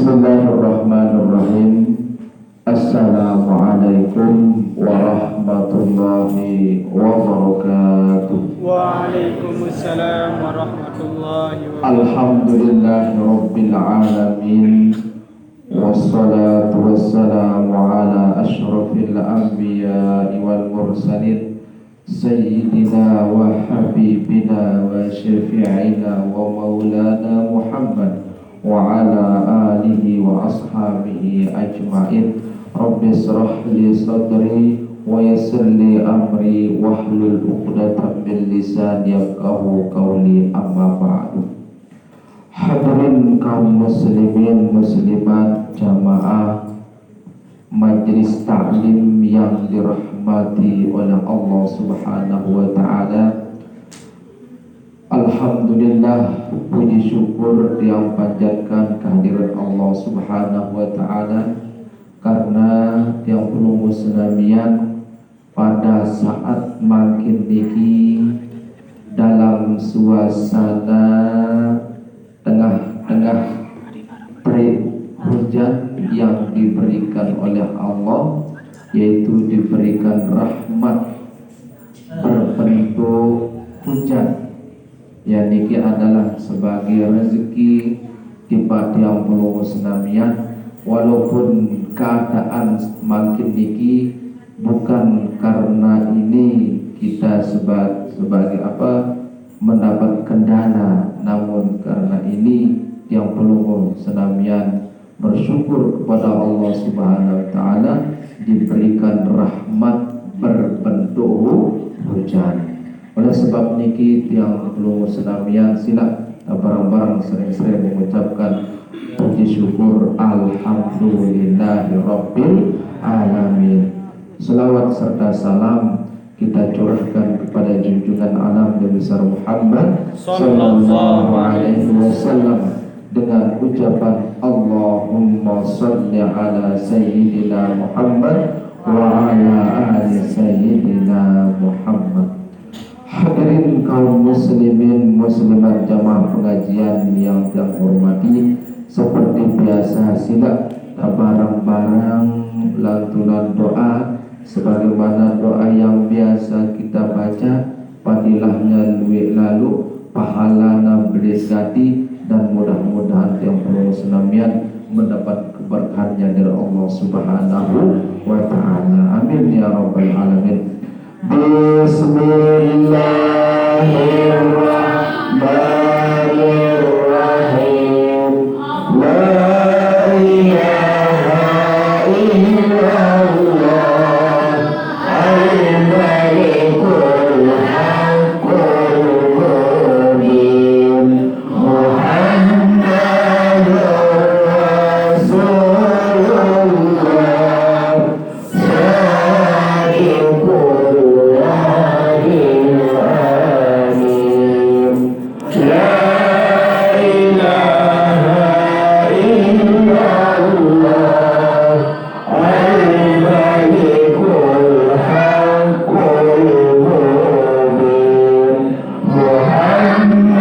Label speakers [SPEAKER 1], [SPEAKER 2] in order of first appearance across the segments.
[SPEAKER 1] Bismillahirrahmanirrahim. Assalamualaikum warahmatullahi wabarakatuh.
[SPEAKER 2] Waalaikumsalam warahmatullahi wabarakatuh.
[SPEAKER 1] Alhamdulillahirabbil alamin. Wassalatu wassalamu ala asyrafil anbiya'i wal mursalin sayyidina wa habibina wa syafi'ina wa maulana Muhammad wa ala alihi wa ashabihi ajma'in. Rabbi israh li sadri wa yassir li amri wahlul 'uqdatam min lisani yafqahu qawli, amma ba'du. Hadirin kaum muslimin muslimat jamaah Majelis Ta'lim yang dirahmati oleh Allah Subhanahu wa taala. Alhamdulillah, puji syukur yang panjatkan kehadiran Allah Subhanahu wa taala karena yang perlu musnamian pada saat makin niki dalam suasana tengah-tengah terik hujan yang diberikan oleh Allah, yaitu diberikan rahmat berbentuk hujan. Ya, niki adalah sebagai rezeki kepada yang perlu senamian. Walaupun keadaan makin niki bukan karena ini kita sebagai apa mendapat kendala, namun karena ini yang perlu senamian bersyukur kepada Allah Subhanahu wa taala diberikan rahmat berbentuk hujan. Oleh sebab niki yang perlu senamian sila barang-barang sering-sering mengucapkan puji syukur alhamdulillahirabbil alamin. Selawat serta salam kita curahkan kepada junjungan alam Nabi besar Muhammad sallallahu alaihi wasallam dengan ucapan Allahumma shalli ala sayyidina Muhammad wa ala ali sayyidina Muhammad. Hadirin kaum muslimin muslimat jamaah pengajian yang saya hormati, seperti biasa sila barang-barang lantunan doa sebagaimana doa yang biasa kita baca, padilahnya luwih lalu pahalana berizati, dan mudah-mudahan yang perlu senamian mendapat keberkahannya dari Allah Subhanahu wa taala. Amin ya rabbal alamin. Bismillahirrahmanirrahim. La ilaha illallah al-malikul haqqul mubin Muhammadur Rasulullah sadiqul wa'dil amin. La ilaha illallah al-malikul haqqul mubin Muhammadur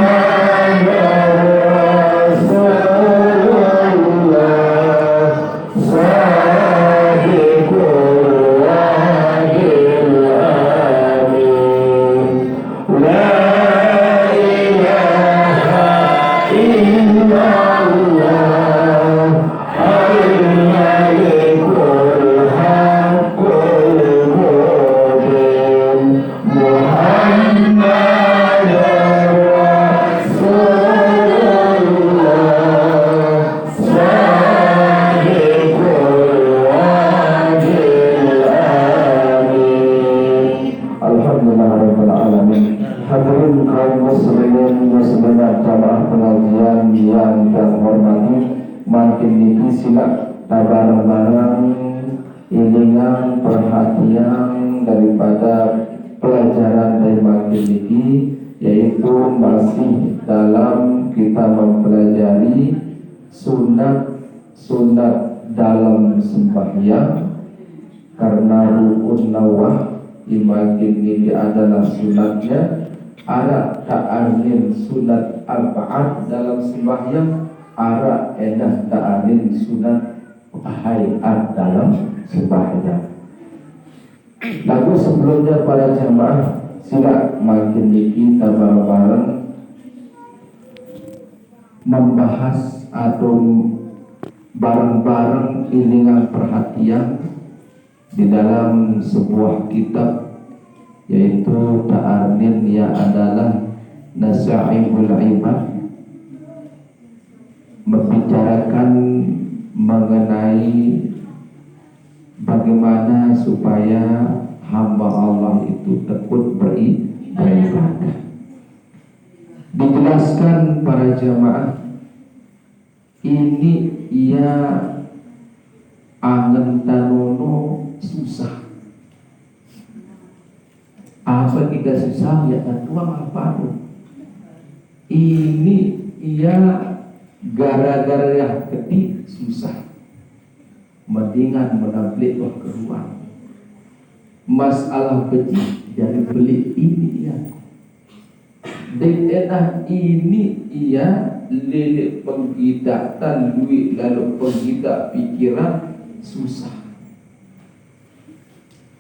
[SPEAKER 1] Rasulullah sadiqul wa'dil amin. La ilaha illallah al-malikul haqqul mubin Muhammadur Rasulullah sadiqul wa'dil amin. Alhamdulillah rabbil alamin. Hadirin kaum muslimin muslimat jamaah pengajian yang saya hormati, makin niki sila barang-barang ilingan perhatian daripada pelajaran dari makin niki, yaitu masih dalam kita mempelajari sunat dalam sembahyang, karena rukun nawah makin ini adalah sunatnya. Ada ta'anin sunat arba'at dalam sembahyang, ara edah ta'anin sunat hayat dalam sembahyang. Lalu sebelumnya para jamaah sila makin kita bareng-bareng membahas atau bareng-bareng iringan perhatian di dalam sebuah kitab, yaitu ta'arnin ya adalah Nasaihul Ibad, membicarakan mengenai bagaimana supaya hamba Allah itu tekun beribadah. Dijelaskan para jamaah, ini ia angen tanono susah. Apa kita susah ya tuang apa tuh? Ini ia gara-gara yang ketik susah, mendingan menamplik keluar. Masalah beli jadi beli ini ia. Dan ini ia lilik penggidatan duit lalu penggidak pikiran susah.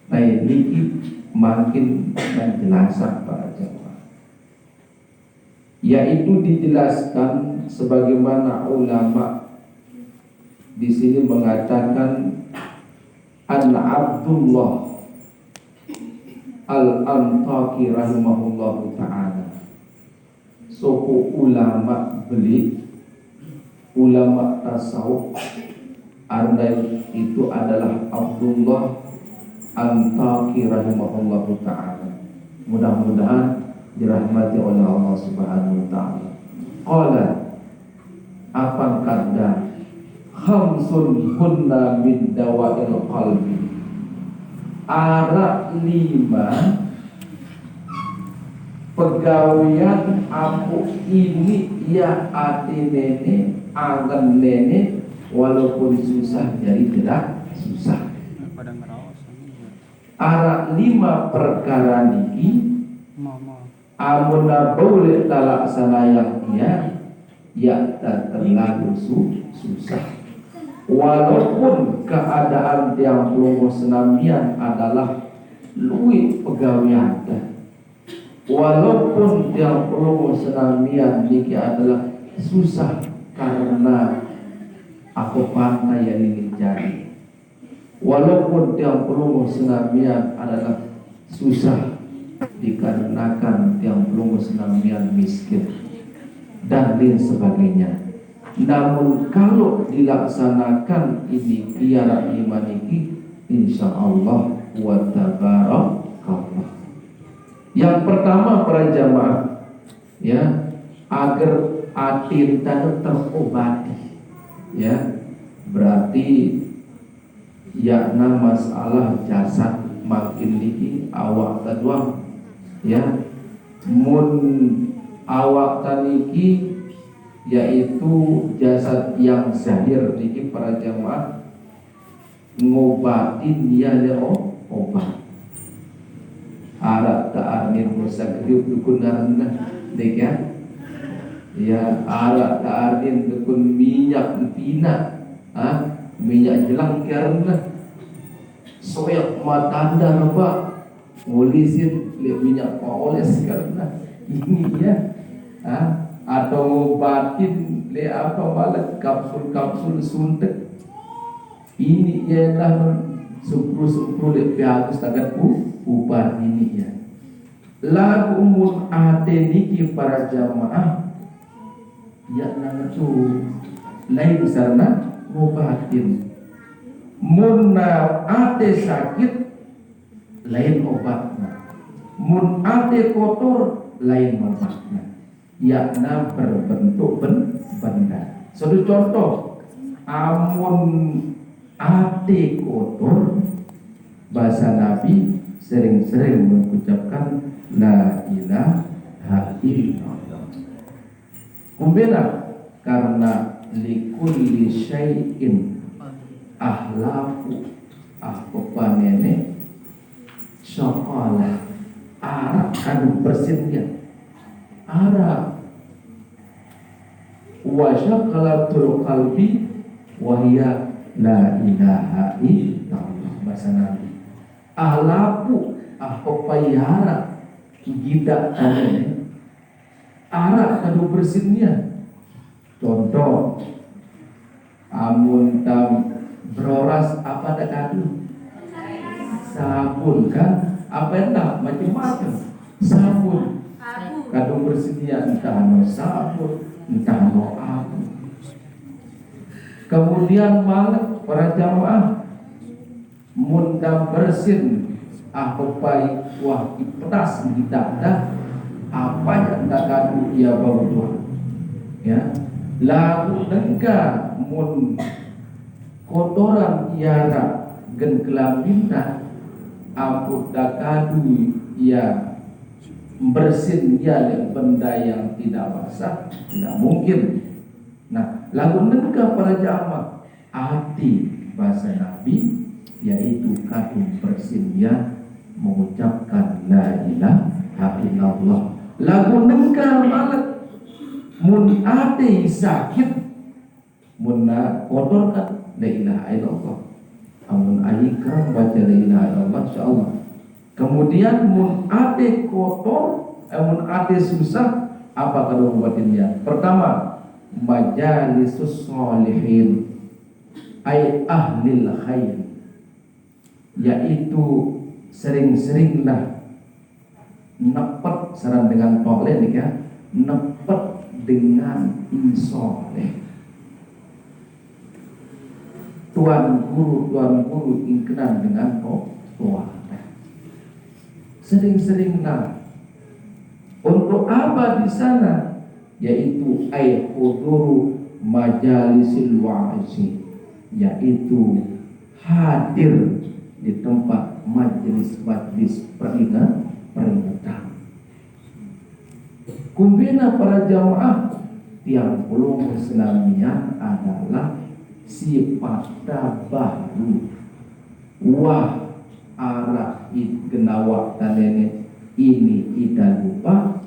[SPEAKER 1] Nah ini makin menjelaskan para jemaah, yaitu dijelaskan sebagaimana ulama di sini mengatakan Abdullah Al-Antaki rahimahullahu ta'ala, suku ulama beli, ulama tasawuf Ardain itu adalah Abdullah Antaki rahimahullahu ta'ala. Mudah-mudahan dirahmati oleh Allah subhanahu wa ta'ala. Qala apa kata khamsun hunna min dawa'il qalbi, ara 5 pegawian aku ini ya ati nene angen nene walaupun susah jadi tidak susah. Ara 5 perkara niki amuna boleh talaksana yang ya tak terlalu susah, walaupun keadaan yang belum senamian adalah luwih pegawian, walaupun yang belum senamian niki adalah susah karena aku pandai yang ingin jadi, walaupun yang belum senamian adalah susah dikarenakan yang belum senamian miskin dan lain sebagainya. Namun kalau dilaksanakan ini biara iman ini, insyaallah wa tabarakallah. Yang pertama para jamaah ya, agar hati kita terobati ya, berarti yakna masalah jasad makin tinggi awak kedua ya, mun awak taniki yaitu jasad yang zahir niki para jamaah ngobatin dia obat arak ta'arnin musagrib dukun narana dek ya arak ta'arnin dukun minyak pina minyak jelang karena soyak matanda apa ngulisin minyak oles karena ini ya atau ngobatin le apa malah kapsul suntik ini ialah sumpru le piagus tagat ubar ini ya. Lagu mun ate niki para jamaah ya nang tu lain sarana ngobatin, mun ate sakit lain obatnya, mun ate kotor lain obatnya, yakna berbentuk benda. Satu contoh, amun ate kotor, bahasa Nabi sering-sering mengucapkan la ilaha illallah. Kumbena karena likulli syai'in ahlaku ahkopanene sokolah arah kanu bersinnya arah wa syaqalatul qalbi wa hiya la ilaha illallah. Bahasa Nabi ahlaku payara gida kalian arak kadu bersihnya. Contoh amun tam beroras apa dak kadu sabun kan apa enggak macam-macam sabun kadu bersihnya entah no sabun entah no abu. Kemudian malam para jamaah mundam bersin pai wah pedas kita dah apa yang tak kadu ia bawa ya lagu dengka mun kotoran iara gen kelambina ampun tak kadu ia bersin ia benda yang tidak basah tidak mungkin. Nah lagu dengka para jamaah hati bahasa Nabi yaitu kadu bersin ia mengucapkan la ilaha illallah. Lagu nengkal malet mun ate sakit mun kotorkan la ilaha illallah. Amun ayikram baca la ilaha illallah insyaallah. Kemudian mun ate kotor, mun ate susah apa kalau buatinnya? Pertama, majalisus sholihin ay ahlil khair, yaitu sering-seringlah nepet saran dengan toleh nih ya, nepet dengan insoleh. Tuan guru ingkenan dengan tuan. Sering-seringlah. Untuk apa di sana? Yaitu ay huduru majalisil wa'isi, yaitu hadir di tempat majelis-majelis peringatan. Kumbina para jamaah tiang pulung Islamian adalah sifat baru. Wah arah genawa tanene ini kita lupa,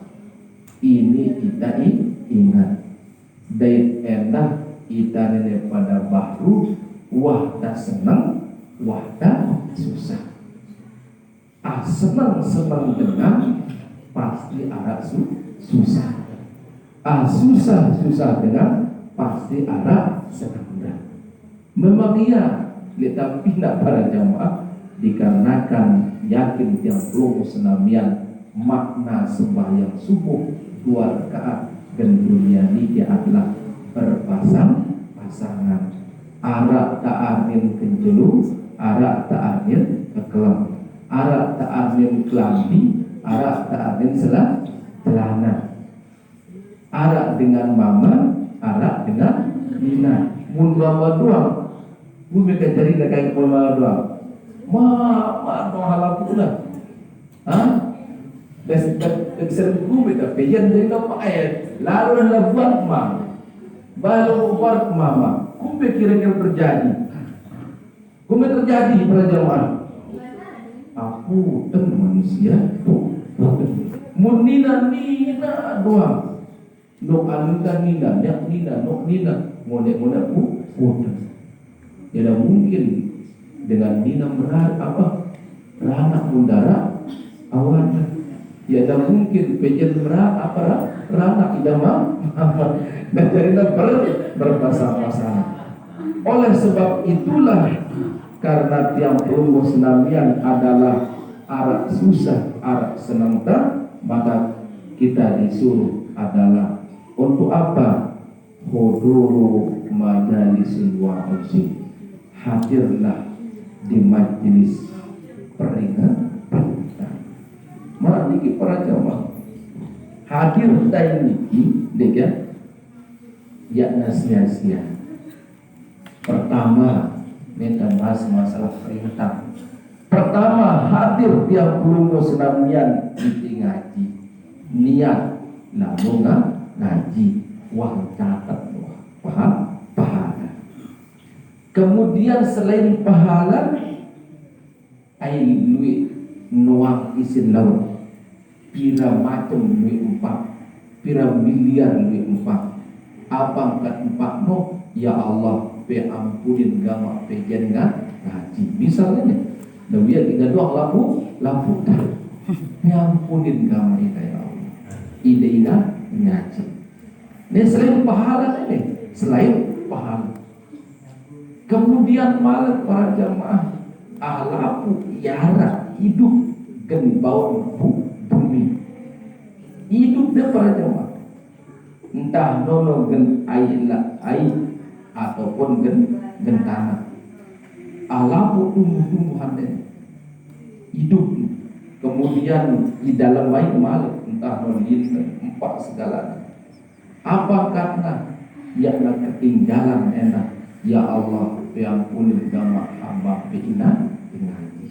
[SPEAKER 1] ini kita ingat. Dait endah kita nene pada baru, wah tak senang, wah tak susah. Senang dengan pasti ada susah. Susah dengan pasti ada senang. Memang iya kita pindah para jamaah dikarenakan yakin tiang pelung senamian makna sembahyang subuh 2 rakaat dan dunia ini adalah berpasangan. Arak ta'amin kenjelu, arak ta'amin kekelam, arak ta'amin kelambi, arak ta'amin celana, arak dengan mama, arak dengan nina. Mun mama doang, bumi kejari dah kayak mama doang. Mama doang halapulah. Sering bumi dah pejan jadi apa ayat. Lalu dah buat mama, baru buat mama. Kumbe kira-kira terjadi. Kumbe terjadi pada zaman. Aku dan manusia tuh. Mun nina doang. Nok anukan nina, yak nina, nok nina, monek udah. Tidak mungkin dengan nina beranak mundara awan. Tidak mungkin pejen beranak tidak dan jadilah berpasangan. Oleh sebab itulah karena tiang pelunggu senamian adalah arak susah, arak senang maka kita disuruh adalah untuk apa? Huduru majalisil wa'azi, hadirlah di majelis peringatan. Mana niki para jamaah hadir dan niki dek ya sia-sia. Pertama minta bahas masalah peringatan. Pertama hadir tiap pelunggu senamian di ngaji, niat lalu ngaji, wah catat pahala. Kemudian selain pahala, luit nuang isin laut, pira macam luit 4, pira miliar luit 4. Apa kat empat no, ya Allah pe ampunin gama pe jenga ngaji. Misalnya nih, Nabiya tiga doang lampu dah. Pe ampunin gama ita ya Allah. Ide ngaji. Ini selain pahala ini, selain pahala. Kemudian malam para jamaah alapu yara hidup gen bau bumi. Hidup dia para jamaah. Entah nono gen air ataupun gen tanah. Alapu tumbuh-tumbuhan dia hidup. Kemudian di dalam air malam entah nono empat segalanya. Apa karena yakna ketinggalan enak. Ya Allah, ampuni gama hamba bina ngaji.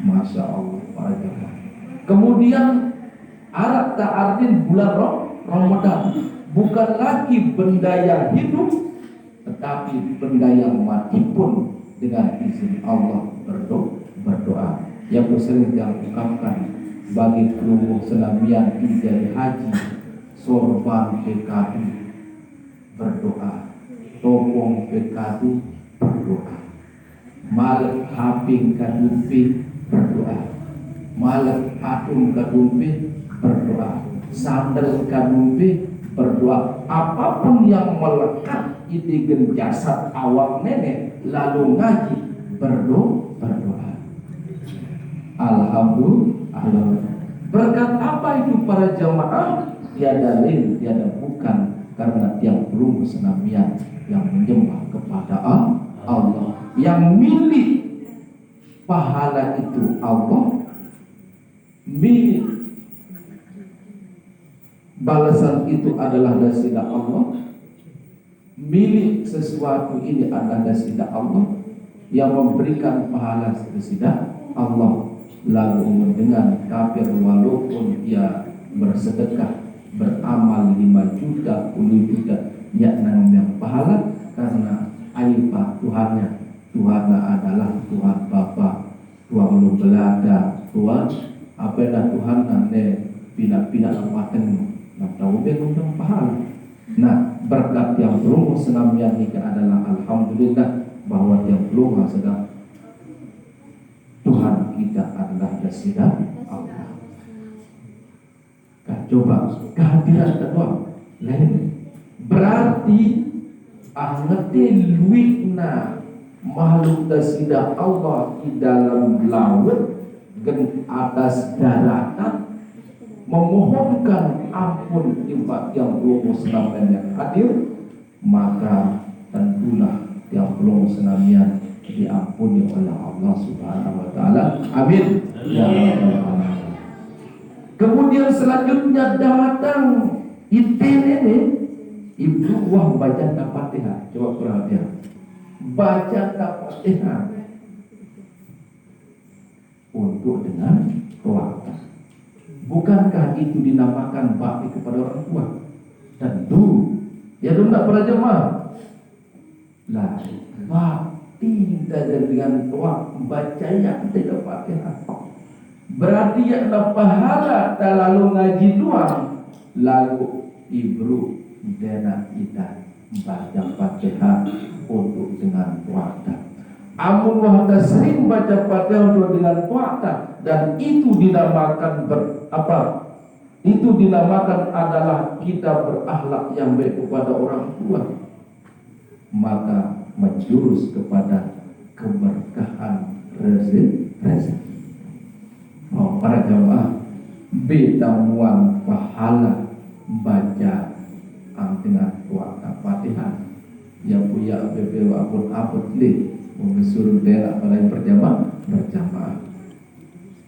[SPEAKER 1] Masya Allah para jemaah. Kemudian Arab ta'artin bulan Ramadan bukan lagi benda yang hidup, tetapi benda yang mati pun dengan izin Allah berdoa. Yang sering yang ungkapkan bagi keluarga senamian ijazah haji, sorban PKB berdoa. Topong pekadu berdoa, malak haping kadumpi berdoa, malak atum kadumpi berdoa, sandal kadumpi berdoa. Apapun yang melekat di jasad awak nenek lalu ngaji berdoa. Alhamdulillah. Berkat apa itu para jamaah? Tiada lain, tiada bukan karena tiap belum senamian yang menyembah kepada Allah, yang milik pahala itu Allah, milik balasan itu adalah dari Allah, milik sesuatu ini adalah dari Allah, yang memberikan pahala dari Allah. Lalu mendengar kafir walaupun dia bersedekah, beramal 5 juta, 10 juta, yakna yang pahala karena aibah Tuhannya. Tuhannya adalah Tuhan Bapa, Tuhan lu belada, Tuhan apa dah Tuhan nanti pindah tempatnya, nak tahu dia ngundang pahala. Nah, berkat yang belum senamian ini adalah alhamdulillah bahwa yang belum sedang Tuhan kita adalah dasar Allah. Coba kehadiran kedua lain berarti ngerti luikna makhluk dasida Allah di dalam laut gen atas daratan memohonkan ampun ibadah yang belum senamian yang hadir, maka tentulah yang belum senamian diampuni oleh Allah Subhanahu wa taala. Amin. Ya Allah. Kemudian selanjutnya datang ini ibu wah baca Fatihah. Coba perhatian. Baca Fatihah untuk dengan keluarga. Bukankah itu dinamakan bakti kepada orang tua? Tentu. Ya tidak para jemaah. Lah, bakti dengan tua baca yang tidak Fatihah. Berarti yang pahala tak lalu ngaji doang, lalu ibru dena kita baca Fatihah untuk dengan puasa. Amun wahda sering baca Fatihah untuk dengan puasa dan itu dinamakan Itu dinamakan adalah kita berakhlak yang baik kepada orang tua, maka menjurus kepada keberkahan rezeki. Para jamaah betamuan pahala baca dengan puasa Fatihah yang punya BB wapun aput li mengusul daerah apalagi berjamaah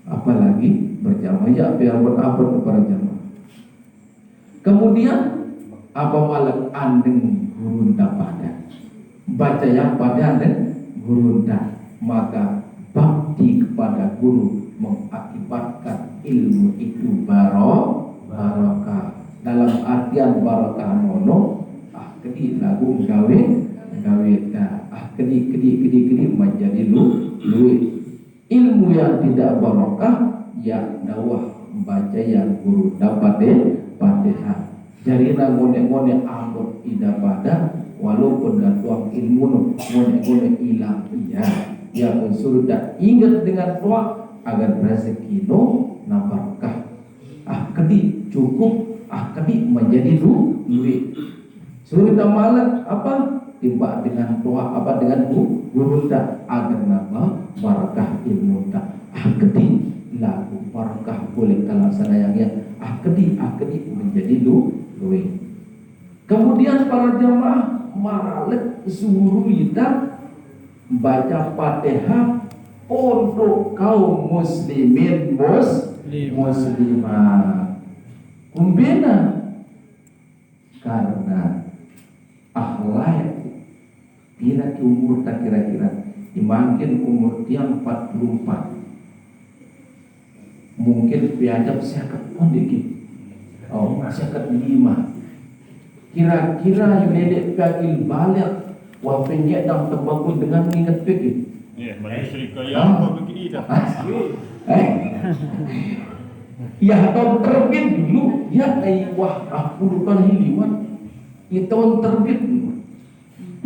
[SPEAKER 1] apalagi berjamaah ya biar beraput para jamaah. Kemudian apa malak andeng gurunda pada baca yang pada andeng gurunda, maka bakti kepada guru mengakibatkan ilmu itu barokah. Dalam artian barokah mono kedi lagu gawe kedi menjadi luwih. Ilmu yang tidak barokah ya dakwah membaca yang guru dapat Fatihah. Jadi ngone-ngone amut ida pada walaupun dan tuang ilmu ngone-ngone ilang iya ya surda ingat dengan tua agar rezeki na berkah kedi cukup kedi menjadi duit surda malam apa timba dengan tua apa dengan guru agar nama berkah ilmu kedi lagu berkah boleh terlaksana yang kedi menjadi duit. Kemudian para jamaah malik suruh kita baca Fatihah untuk kaum muslimin muslimat. Kumbena karena akhlak bila umur tak kira-kira dimakin umur tiang 44 mungkin biadab sekat dikit sekat 5 kira-kira yang dedek pagil balik wafenya dan terbangun dengan ingat pikir
[SPEAKER 3] manusia kaya apa begini dah
[SPEAKER 1] ya tahun terbit dulu ya aku lupa hiliwan ya tahun terbit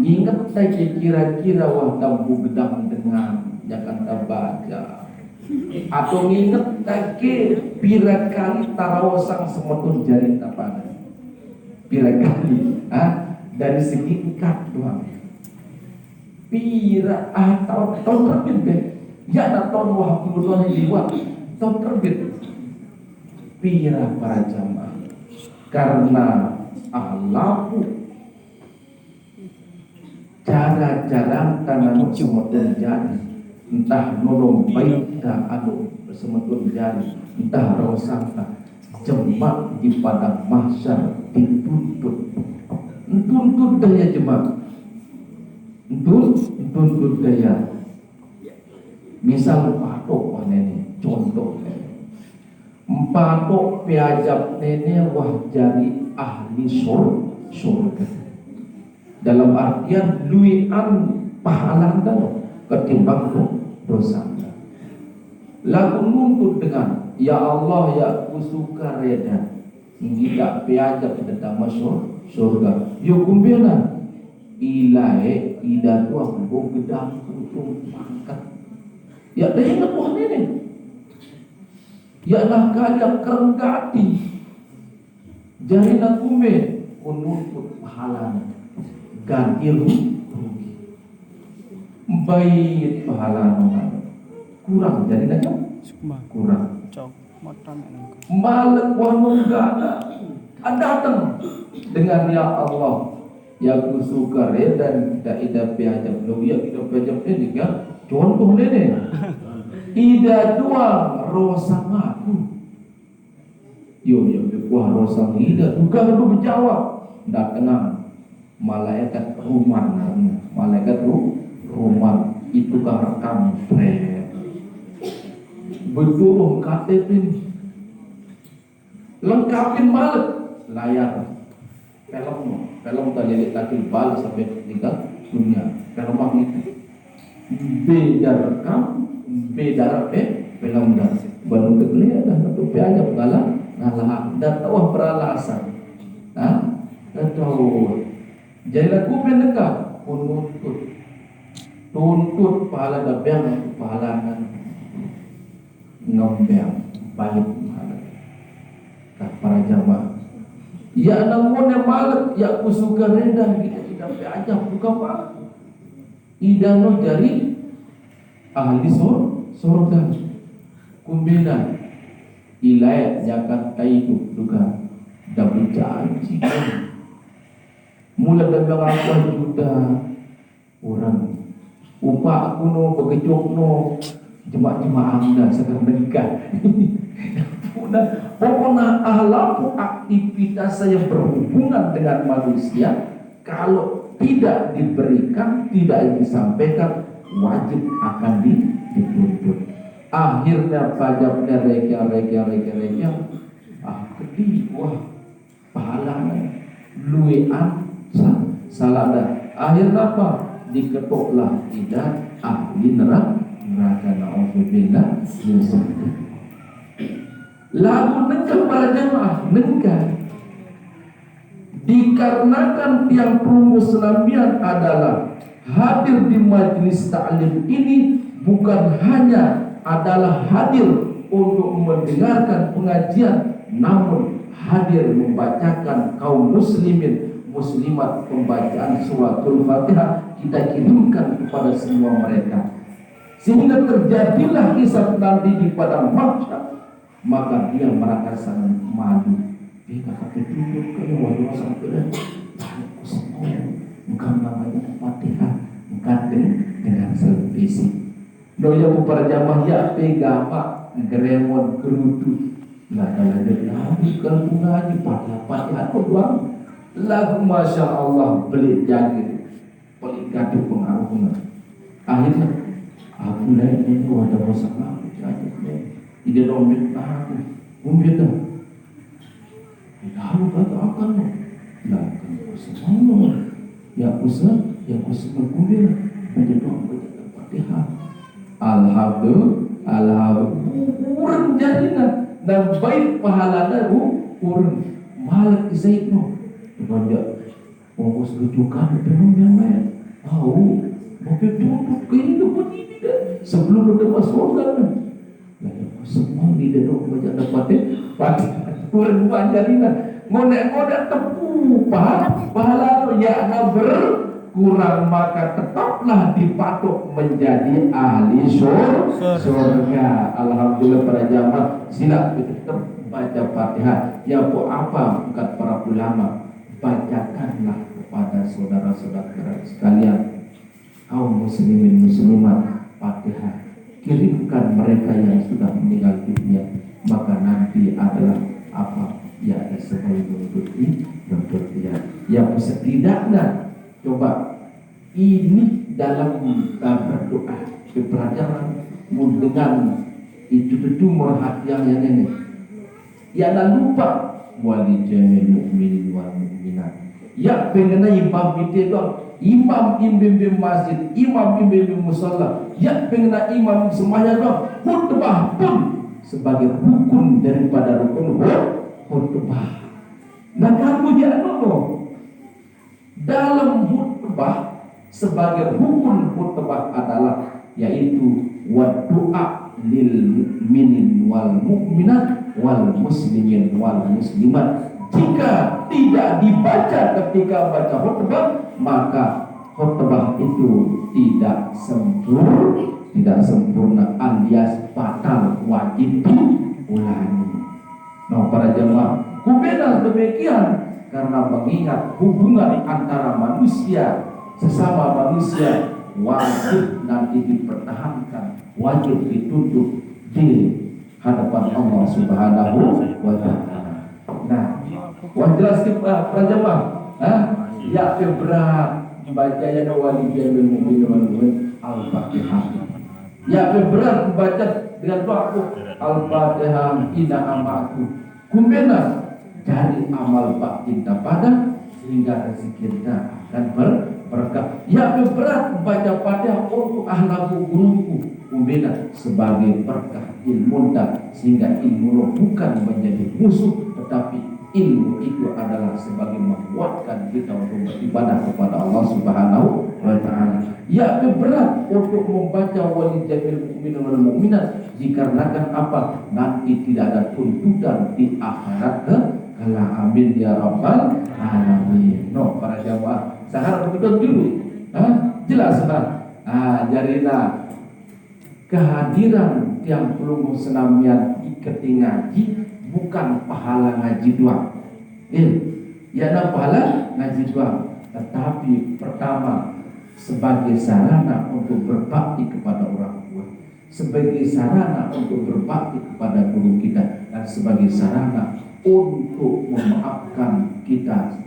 [SPEAKER 1] ingat saja kira-kira tambu gedang dengan Jakarta baca atau ingat lagi pira kali tarawasang semetun jari tapanan pira kali dari segi ikat doang pira tahun terbit deh ya tahun wah puluh tahun liwat tahun terbit pira para jamaah karena ahlaku cara-cara tanah semetun jari entah nolong baik dan anu semetun jari entah rosanta jemaah di padang mahsyar dituntut daya jemaah tuntut daya misal patok nenek contoh patok piajab nenek wah jadi ahli surga dalam artian luian pahala ketimbang dosa lagu nuntut dengan ya Allah ya aku suka reda hingga tak piajak tentang masuk surga yuk kumbena ilahe ida tu aku gedang kutung pangkat ya dah ingat Tuhan ini ya nak kajak kerenggati jari nak kumbe nuntut pahala ganti rugi baik pahala kurang jadi nak kurang malak wanung gana datang dengan ya Allah ya aku suka dan tidak ida piajab lo ya ida piajab ini kan contoh ini ida dua rosa ngaku yo wah rosa ida juga itu menjawab tidak tenang malaikat rumah itu kan rekam betul KTP ini lengkapin balik layar film tadi takil balik sampai tinggal dunia film itu beda rekam beda film dah baru kekelian dah untuk aja ngalah dan tahu beralasan dan tahu jadi lagu pendekat tuntut pahala dabiang pahala ngombeang balik pahala para jamaah ya namun yang malak ya aku suka rendah kita tidak aja buka apa idano jari ahli surga kumbina ilayat jakat itu juga dah berjanji mula dagang apa juta orang upah aku no begejok no jemaah anda sekarang menikah pokoknya ahlaku aktivitas yang berhubungan dengan manusia kalau tidak diberikan tidak disampaikan wajib akan dituntut akhirnya pajaknya reka wah pahalanya luian salada akhirnya apa diketoklah tidak ahli neraka na'udzubillah lagu nengkah para jamaah nengkah dikarenakan tiang perunggu senamian adalah hadir di majelis taklim ini bukan hanya adalah hadir untuk mendengarkan pengajian, namun hadir membacakan kaum muslimin muslimat pembacaan suratul Fatihah kita kirimkan kepada semua mereka, sehingga terjadilah kisah nanti di padang mahsyar. Maka dia merasakan malu. Dia kata tunjuk ke wajah sampai aku semua engkau namanya Fatihah engkau dengan selebisi. Doya para jamaah ya pegama geremon gerutu. Lah kalau dia bukan ngaji Fatihah kok doang. Lagu masya Allah beli jadi pelikati pengaruhnya. Akhirnya aku naik ini wadah masalah tidak dompet aku dompet dah tahu kata akan lah kan semua ya usah kumpul baca doa baca Fatihah alhamdulillah kurang jadinya dan baik pahalanya kurang malak zaitno baca fokus kejukan penuh yang tahu mau duduk kehidupan ini sebelum ada masuk semua di dalam baca dapat kurang banjarina ngonek tepu pahala ya berkurang maka tetaplah dipatok menjadi ahli surga. Alhamdulillah para jamaah sila tetap baca Fatihah ya apa bukan para ulama bacakanlah kepada saudara-saudara sekalian kaum muslimin muslimat Fatihah, kirimkan mereka yang sudah meninggal dunia, maka nanti adalah apa ya ada sebagai bentuk yang setidaknya coba ini dalam berdoa berpelajaran dengan itu merhati yang ini ya dan lupa wali jamil mukminin wal mukminat ya pengenai imam itu imam imam masjid, imam musalla, ya pengenai imam semuanya dong. Khutbah pun sebagai rukun daripada rukun khutbah. Nah kamu jangan dalam khutbah sebagai rukun khutbah adalah yaitu doa lil mukminin wal mukminat wal muslimin wal muslimat. Jika tidak dibaca ketika baca khutbah, maka khutbah itu tidak sempurna alias batal, wajib diulangi. Nah para jemaah, kubena demikian karena mengingat hubungan antara manusia sesama manusia wajib nanti dipertahankan, wajib dituntut di hadapan Allah Subhanahu wa Ta'ala. Nah, wah jelas para jemaah, ya berat baca ya wali jamil mukminin al-Fatihah. Ya berat baca dengan doa al-Fatihah ina amaku. Kumbena dari amal batin pada sehingga rezeki kita akan berkah. Ya berat baca Fatihah untuk ahlaku guruku. Kumbena sebagai berkah ilmu sehingga ilmu bukan menjadi musuh, tetapi ilmu itu adalah sebagai menguatkan kita untuk beribadah kepada Allah Subhanahu wa Ta'ala. Ya berat untuk membaca wali jamil mukminin wal mukminat dikarenakan apa? Nanti tidak ada tuntutan di akhirat kelak. Amin ya rabbal alamin. No para jamaah, sekarang betul dulu. Jelas nah. Jarina kehadiran tiang pelunggu senamian iketi ngaji bukan pahala ngaji doang. Ya ada pahala ngaji doang, tetapi pertama sebagai sarana untuk berbakti kepada orang tua, sebagai sarana untuk berbakti kepada guru kita, dan sebagai sarana untuk memaafkan kita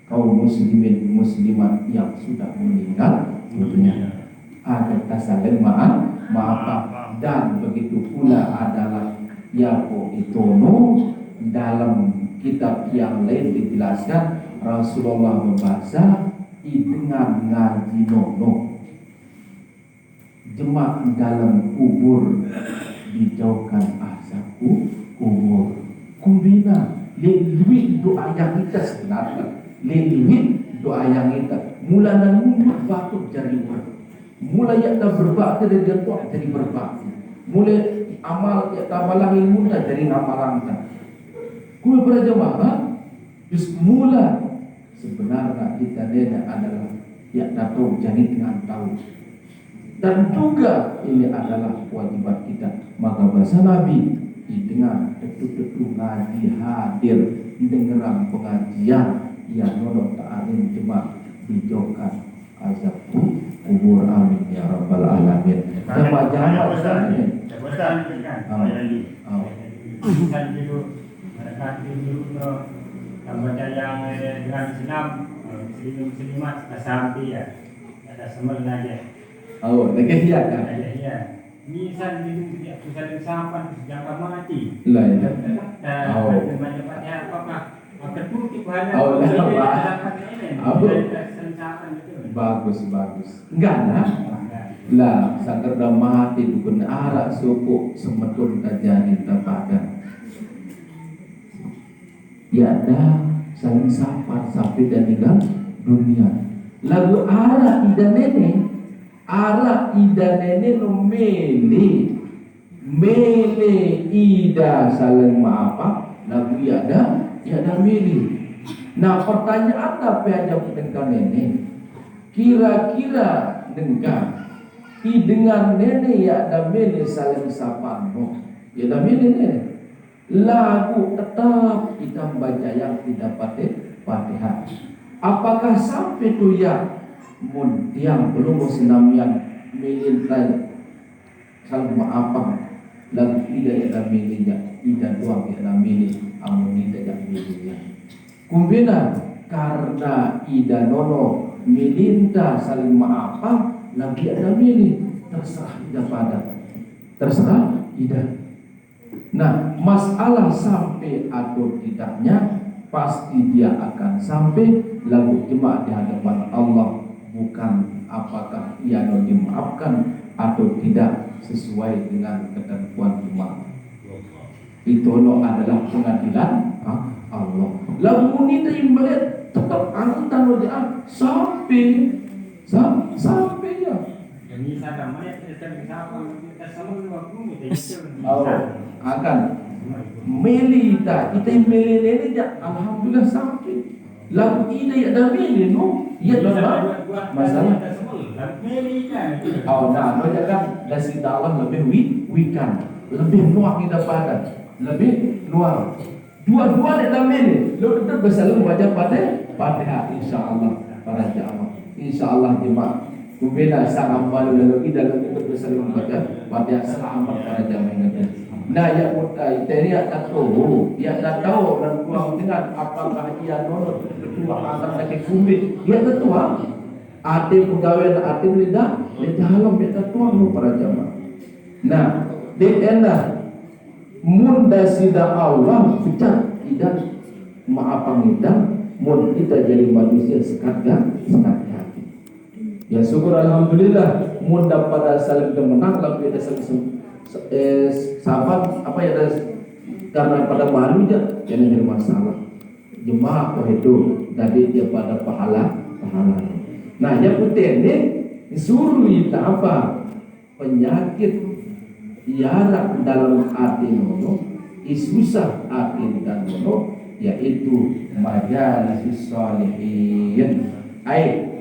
[SPEAKER 1] kaum muslimin muslimat yang sudah meninggal dunia. Ada tasalim maaf dan begitu pula adalah Yako Itono dalam kitab yang lain dijelaskan Rasulullah membaca dengan ngaji nono jemaah dalam kubur dijauhkan asapku kubur kumbina lebih doa yang kita sebenarnya Liliwit doa yang kita. Mula dan mulut batuk jadi mulut. Mulai yang dah berbakti dari dia tua jadi berbakti. Mulai amal yang dah malang ilmu dah jadi amalan dah. Kue para jemaah, just mula sebenarnya kita ini adalah yang tahu jadi dengan tahu. Dan juga ini adalah kewajiban kita. Maka bahasa Nabi dengan tetu-tetu ngaji hadir dengeran pengajian yang nono ta'alim cuma dijauhkan azab kubur, amin ya rabbal alamin. Jamaah-jamaah sekalian.
[SPEAKER 3] Jabatan kan. Kan dulu mereka dulu baca yang dengan Islam muslimat sampai ya ada semelna aja.
[SPEAKER 1] Oh, lagi dia kan.
[SPEAKER 3] Ya. Misal dulu tidak bisa sampai jangka mati.
[SPEAKER 1] Lah ya.
[SPEAKER 3] Oh. Macam-macamnya apakah tertutup hanya
[SPEAKER 1] bagus. Enggak lah. Lah, sangat dah mati dukun arak suku semetun tajani tapada. Ya dah saling sapar sampai dan tinggal dunia. Lagu arak ida nene no mele ida saling maaf. Lagu ya dah mele. Nah pertanyaan apa yang dengan nene? Kira-kira dengan nene ya dah mele saling sapar no. Ya dah mele nene. Lagu tetap kita baca yang tidak Fatihah. Apakah sampai tu yang belum senam yang milintai kalau apa lagu tidak ada miliknya, tidak doang tidak ada milik, amun tidak ada miliknya. Kumbina karena ida nono milinta saling maafan lagi ada milik, terserah ida terserah ida. Nah, masalah sampai atau tidaknya pasti dia akan sampai lalu jemaah di hadapan Allah, bukan apakah ia dimaafkan atau tidak sesuai dengan ketentuan jemaah. Itu adalah pengadilan Allah. Lalu kita imbalik tetap angkutan dia sampai ya.
[SPEAKER 3] Ini sadar mana kita semua
[SPEAKER 1] akan melita kita meli aja alhamdulillah sampai lagu ini ada meli no ya dalam masalah melita nah jangan dari dalam lebih wikan lebih nuang kita pada lebih nuang dua-dua ada meli lu tetap bisa lu baca pada insyaallah para jamaah insyaallah jemaah kubena sangat malu lalu kita tetap bisa lu baca pada selamat para jamaah. Nah, yang mutai teri tak tahu, dia tak tahu dan kurang dengan apakah ia nono ketua angkat lagi kumbit, dia ketua. Ati pegawai dan ati lidah, di dalam dia ketua para jamaah. Nah, di endah munda sida Allah bicara tidak maafang kita, mun kita jadi manusia sekadar hati. Ya syukur alhamdulillah, munda pada saling kemenang, tapi ada saling sahabat apa ya karena pada malu aja yang ada masalah jemaah kok itu tadi dia pada pahala. Nah yang penting ini disuruh kita apa penyakit ialah dalam hati nono isusah hati dan nono yaitu majalis sholihin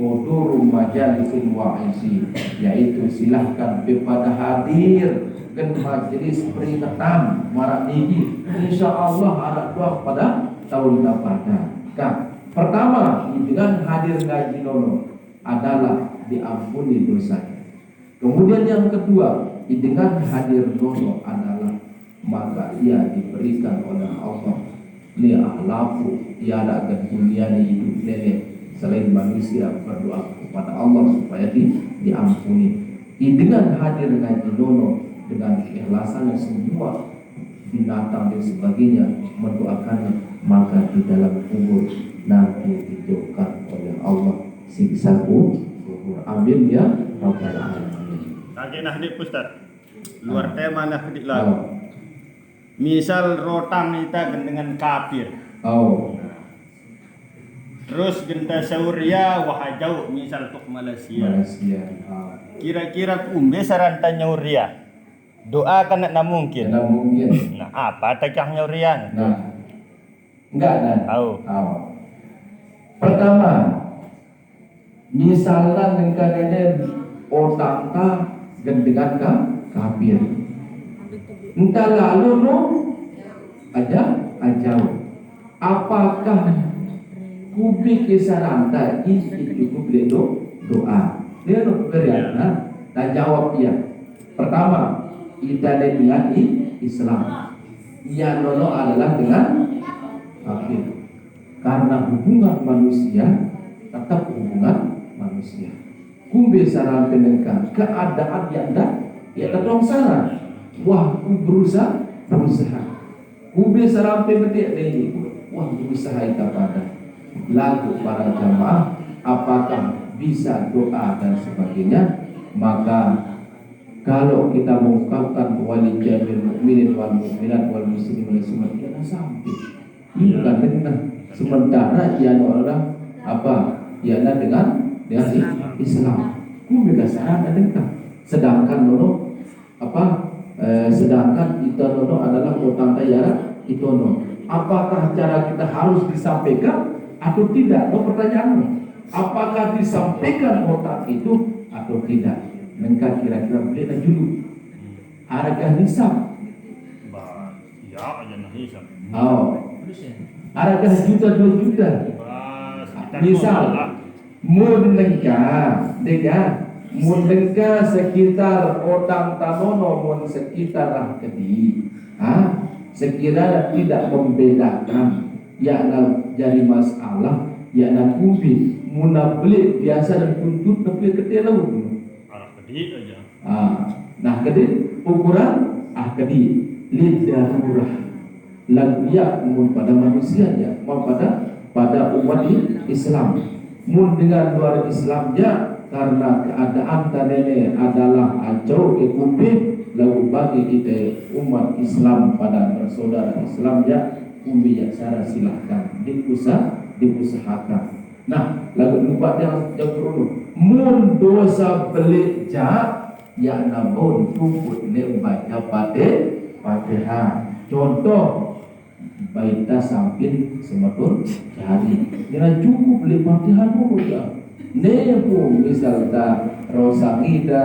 [SPEAKER 1] hudur majalisin wa'isi yaitu silahkan kepada hadir dan majlis peringatan marak niki insyaallah harap doa pada tahun depan. Pertama dengan hadir ngaji nono adalah diampuni dosanya. Kemudian yang kedua dengan hadir nono adalah maka ia diberikan oleh Allah li ahlafu ialah dunia ni hidup nenek selain manusia berdoa kepada Allah supaya diampuni. Dengan hadir ngaji nono dengan keikhlasannya semua binatang dan sebagainya mendoakannya maka di dalam kubur nanti dijauhkan oleh Allah siksa kubur. Amin ya rabbal alamin.
[SPEAKER 3] Kakek nah dik Ustaz. Luar tema nah dik lalu. Misal rotang kita dengan kafir.
[SPEAKER 2] Terus genta sauria wahajau misal tuk Malaysia.
[SPEAKER 1] Malaysia.
[SPEAKER 2] Kira-kira kumbe saranta nyauria. Doa kan nak mungkin.
[SPEAKER 1] Tidak mungkin.
[SPEAKER 2] Nah, apa takah nyaurian?
[SPEAKER 1] Nah, enggak dan.
[SPEAKER 2] Tahu.
[SPEAKER 1] Pertama, misalnya dengan otak ta gendengan kafir. Entah lalu no ajau. Apakah kubik kisaranta itu cukup doa? Dia no beriana dan jawab dia. Pertama, kita niat Islam. Ia nono adalah dengan kafir. Karena hubungan manusia tetap hubungan manusia. Kumbe sarang penengkang keadaan yang dah ya ketong sana. Wah, ku berusaha. Kumbe sarang pemetik ini. Wah, berusaha itu pada lagu para jamaah. Apakah bisa doa dan sebagainya? Maka kalau kita mengungkapkan wali jamil mukminin wal mukminat wal muslimin wal muslimat kita sampai ini bukan dengan sementara ia orang apa ia dengan Islam kumbe kasar dengan sedangkan nono apa sedangkan itu nono adalah utang tayara itu nono apakah cara kita harus disampaikan atau tidak? No pertanyaannya apakah disampaikan otak itu atau tidak? Mereka kira-kira boleh dulu harga hisap
[SPEAKER 3] Ya, aja nah hisap.
[SPEAKER 1] Harga juta 2 juta misal Mundengka sekitar otang tanono mun sekitar kedi sekiranya tidak membedakan yakna jadi masalah yakna kubi muna beli biasa dan tuntut tapi kecil laut
[SPEAKER 3] Kedit aja.
[SPEAKER 1] Nah kedit ukuran kedit lidah murah lagiak mun pada manusia ya mau pada umat Islam mun dengan luar Islamnya karena keadaan tadene adalah acau kumbi lalu bagi kita umat Islam pada bersaudara Islamnya kumbi ya cara silahkan diusahakan. Nah, lagu lupa yang dulu mun dosa belik jak ya nabun tumput ne baca Fatihah. Contoh baita sampin sematur jari. Kira cukup beli Fatihah dulu ya. Ne pun misalnya rosangida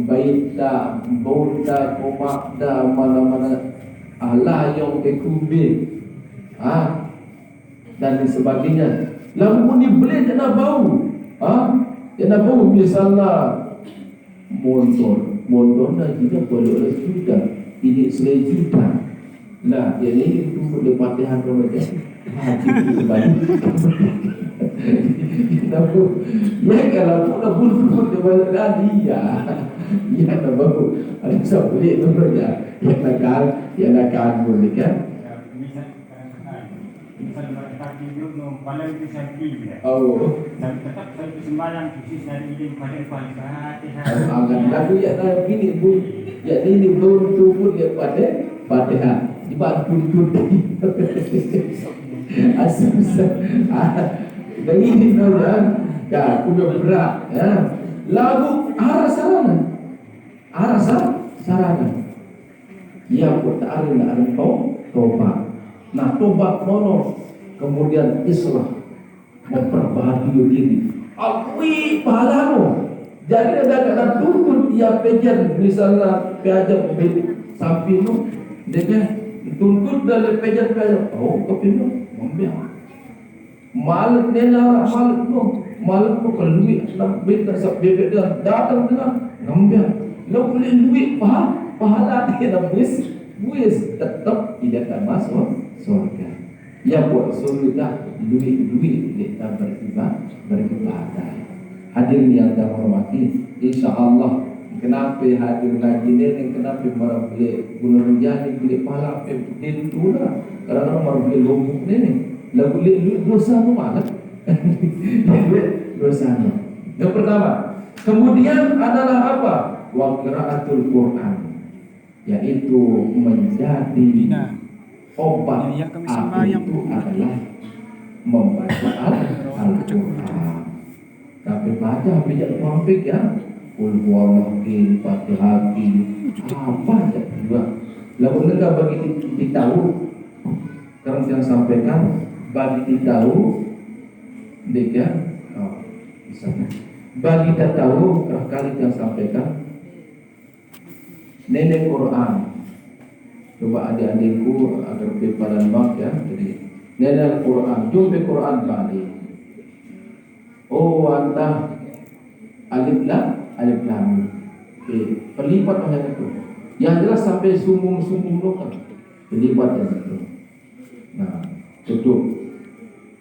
[SPEAKER 1] baita bauta komakda mana-mana alayong kekumbi dan sebagainya. Lalu ni boleh tak nak bau tak nak bau misalnya motor dah juga boleh oleh juta ini juta nah jadi itu boleh Fatihah kalau dia haji itu baik tahu ya kalau pun pun dia boleh lagi ya tak bau ada sebeli tu saja yang nakal boleh kan
[SPEAKER 3] Paling bisa tiga. Dan tetap satu sembahyang khusus dari ini pada Fatihah.
[SPEAKER 1] Lagu ya begini bu, ya ini belum cukup ya pada Fatihah. Dibantu asal dan ini orang ya kuda berat ya. Lagu arah sarana. Ya pun tak ada tobat. Nah tobat nono. Kemudian islah memperbaharui diri. Akui pahalamu. Jadi ada tuntut dia pejan misalnya pejan samping tu, dia tuntut dari pejan. Kepinu membiar. Malam dia lah malam tu kalau duit nak beta sab bebek dia datang dengan membiar. Lo boleh duit pahala dia dah buis tetap tidak akan masuk surga. Ya buat surga duit kita beribadah. Hadirin yang saya hormati, insya-Allah kenapa hadir ngaji ni, kenapa marah beli gunung jadi beli pahala din tu lah. Kadang-kadang marah beli lombok ni. Lah beli dosa tu mana? Dosa tu. Yang pertama, kemudian adalah apa? Wa qiraatul Quran, yaitu menjadi obat itu adalah membaca Al-Quran. Tapi baca bijak tuampik ya. Qul huwallahu ahad, Fatihah, apa aja juga. Lalu negara bagi ditahu, sekarang yang sampaikan bagi ditahu, dek ya, bisa. Bagi tak tahu, kali yang sampaikan, nenek Quran. Coba adik-adikku agar pipadan bang ya. Jadi nenek Quran, jumpa Quran balik. Oh, anta alif lam. Perlipat macam itu. Yang jelas sampai sumum lokal. Perlipat yang itu. Nah, tutup.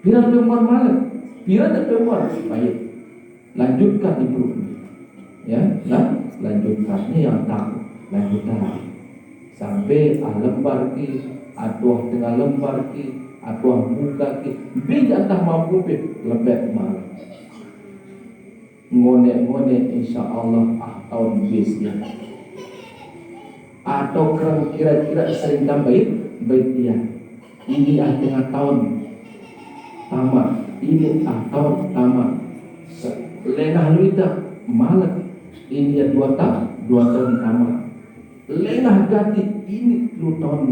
[SPEAKER 1] Pira perempuan malam. Pira tak perempuan. Baik. Lanjutkan itu. Ya, lanjutkannya yang tak. Lanjutkan. Sampai lembar ki, atau tengah lembar ki, atau buka ki. Bila tak mampu lebih malam. Ngone insyaAllah tahun biasnya atau kira-kira sering baik dia ini tengah tahun tamat, ini tahun tamat lengah luita malam ini 2 tahun tamat, lengah ganti ini 2 tahun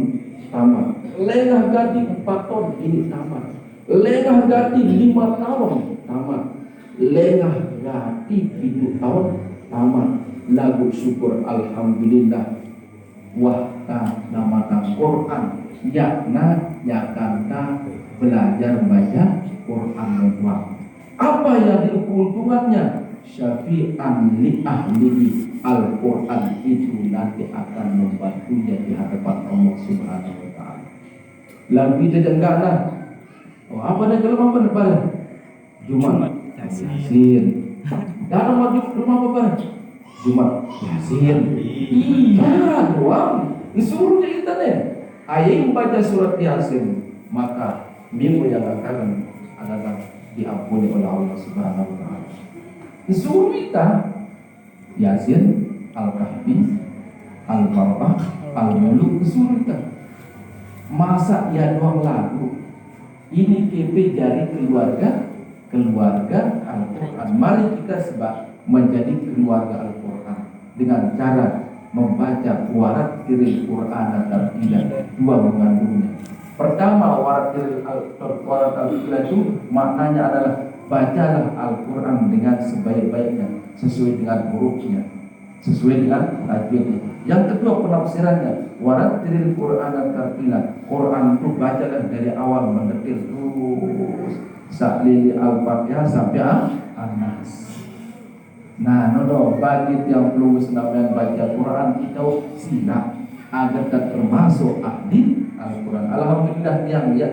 [SPEAKER 1] tamat, lengah ganti 4 tahun ini tamat, lengah ganti 5 tahun tamat, lengah ganti 7 tahun tamat. Lagu syukur alhamdulillah wahta nama Quran yakanta belajar baca Quran membuat apa yang diuntungkannya syafi'an li ahlihi Al-Quran itu nanti akan membantunya di hadapan Allah Subhanahu wa ta'ala. Lalu kita dengarlah apa dah kalau apa depan Jumat Yasin. Dalam wajib rumah apa? Jumat Yasin. Iya, doang. Disuruh di internet. Ayat membaca surat Yasin, maka minggu yang akan adalah diampuni oleh Allah Subhanahu wa taala. Disuruh kita Yasin, Al-Kahfi, Al-Baqarah, Al-Mulk, disuruh kita. Masa ya doang lagu. Ini KP jari keluarga Al-Quran. Mari kita menjadi keluarga Al-Quran dengan cara membaca warat tiril Quran dan tidak dua mengandungnya. Pertama, warat tiril Al-Quran itu maknanya adalah bacalah Al-Quran dengan sebaik-baiknya sesuai dengan hurufnya, sesuai dengan tajwidnya. Yang kedua, penafsirannya warat tiril Quran dan Quran itu bacalah dari awal mendetil terus Sa'lili Al-Fatihah sampai An-Nas. Nah, bagi yang belum senang baca Quran kita siap agar tak termasuk ahli Al-Quran. Alhamdulillah yang ya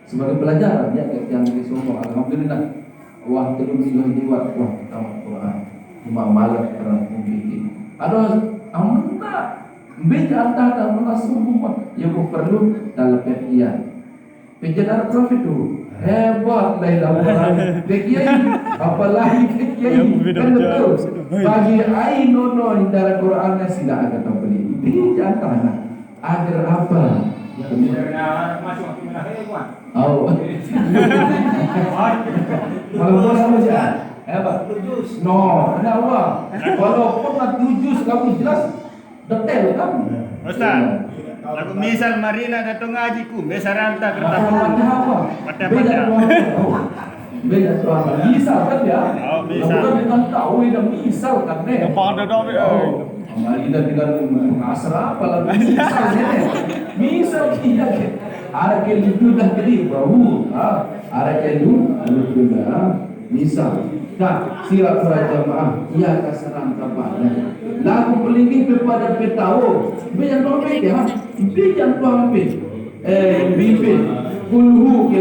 [SPEAKER 1] sebagai pelajaran yang disuruh alhamdulillah wah belum diwat wah tamat Quran cuma malas orang membikin. Ada amanah beda antara menasumma yang perlu dalam pendidikan. Penjagaan profit tu hebat lah Al-Quran. Kiai apalagi kiai kan betul. Bagi ai nono dalam Quran sila ada beli. Beda antara agar apa? Oh. Kalau bos sama je. Hebat. No, kenapa? Walaupun nak tujuh kamu jelas detail kan?
[SPEAKER 2] Ustaz, lagu misal Marina datang ngaji ku, besaranta kertas pun.
[SPEAKER 1] Beda beda suara. Misal kan ya?
[SPEAKER 2] Oh, misal.
[SPEAKER 1] Bukan dengan tahu dan misal kan deh.
[SPEAKER 2] Pada dong.
[SPEAKER 1] Marina dengan asra apa lagu misal ni? Misal kita ada kelu dah gede bahu. Ada kelu dah misal. Nah, sila para jamaah ia kasaran kabarnya. Lagu pelingin kepada petau. Biar topik ya. Biar topik. Bibi. Kulhu.